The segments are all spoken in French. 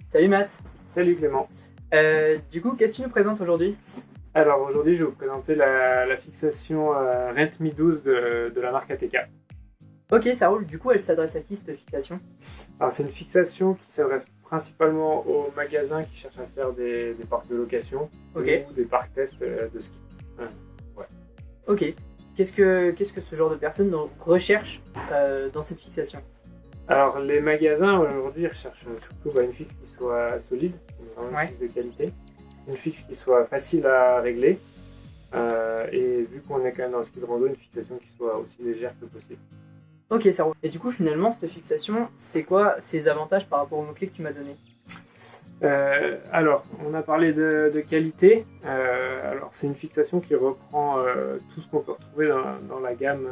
Salut Matt. Salut Clément. Du coup, qu'est-ce que tu nous présentes aujourd'hui? Alors aujourd'hui, je vais vous présenter la fixation Rent.me 12 de la marque ATK. Ok, ça roule. Du coup, elle s'adresse à qui cette fixation? Alors c'est une fixation qui s'adresse principalement aux magasins qui cherchent à faire des parcs de location Ok. ou des parcs tests de ski. Ouais. Ok. Qu'est-ce que ce genre de personnes recherche dans cette fixation? Alors les magasins aujourd'hui recherchent surtout une fixe qui soit solide, une Ouais. fixe de qualité, une fixe qui soit facile à régler et vu qu'on est quand même dans le ski de rando, une fixation qui soit aussi légère que possible. Ok, ça roule. Et du coup, finalement, cette fixation, c'est quoi ses avantages par rapport au mot-clé que tu m'as donné? Alors, on a parlé de qualité. Alors, c'est une fixation qui reprend tout ce qu'on peut retrouver dans la gamme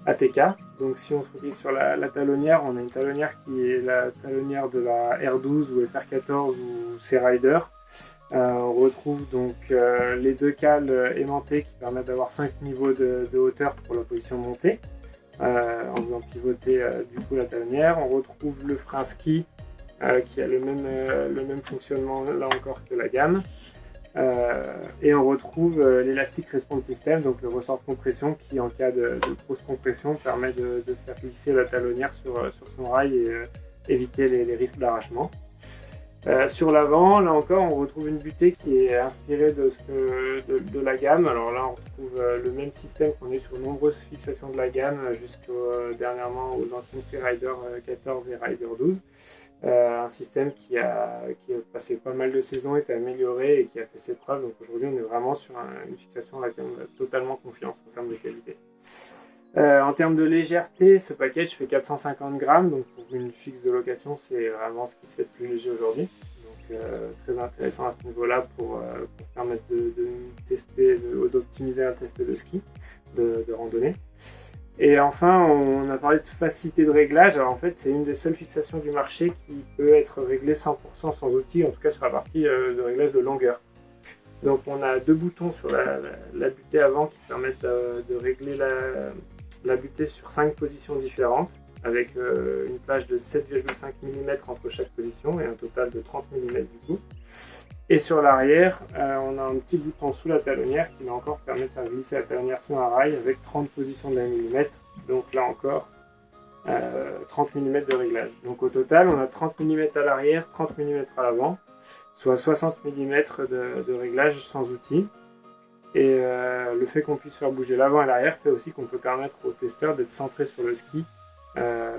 ATK. Donc, si on se focalise sur la talonnière, on a une talonnière qui est la talonnière de la R12 ou FR14 ou C-Rider. On retrouve donc les deux cales aimantées qui permettent d'avoir 5 niveaux de hauteur pour la position montée. En faisant pivoter du coup la talonnière. On retrouve le frein ski qui a le même fonctionnement là encore que la gamme. Et on retrouve l'élastique response system, donc le ressort de compression qui en cas de grosse compression permet de faire glisser la talonnière sur son rail et éviter les risques d'arrachement. Sur l'avant, là encore, on retrouve une butée qui est inspirée de la gamme. Alors là, on retrouve le même système qu'on est sur de nombreuses fixations de la gamme, dernièrement aux anciennes Rider 14 et Rider 12. Un système qui a passé pas mal de saisons, été amélioré et qui a fait ses preuves. Donc aujourd'hui, on est vraiment sur une fixation à laquelle on a totalement confiance en termes de qualité. En termes de légèreté, ce package fait 450 grammes, donc pour une fixe de location, c'est vraiment ce qui se fait de plus léger aujourd'hui. Donc très intéressant à ce niveau-là pour permettre de tester, d'optimiser un test de ski, de randonnée. Et enfin, on a parlé de facilité de réglage. Alors en fait, c'est une des seules fixations du marché qui peut être réglée 100% sans outil, en tout cas sur la partie de réglage de longueur. Donc on a deux boutons sur la butée avant qui permettent de régler la butée sur 5 positions différentes, avec une plage de 7,5 mm entre chaque position et un total de 30 mm du coup. Et sur l'arrière, on a un petit bouton sous la talonnière qui là encore permet de faire glisser la talonnière sur un rail avec 30 positions de 1 mm. Donc là encore, 30 mm de réglage. Donc au total, on a 30 mm à l'arrière, 30 mm à l'avant, soit 60 mm de réglage sans outil. Et le fait qu'on puisse faire bouger l'avant et l'arrière fait aussi qu'on peut permettre aux testeurs d'être centrés sur le ski.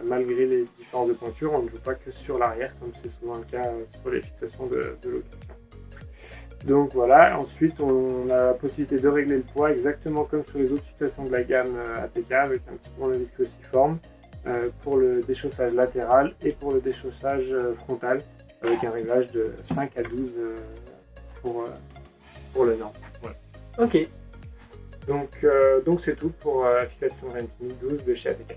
Malgré les différences de pointure, on ne joue pas que sur l'arrière, comme c'est souvent le cas sur les fixations de location. Donc voilà, ensuite on a la possibilité de régler le poids exactement comme sur les autres fixations de la gamme ATK avec un petit tournevis cruciforme pour le déchaussage latéral et pour le déchaussage frontal avec un réglage de 5 à 12 pour le nord. Voilà. Ok. Donc c'est tout pour la fixation Rent.me 12 de chez ATK.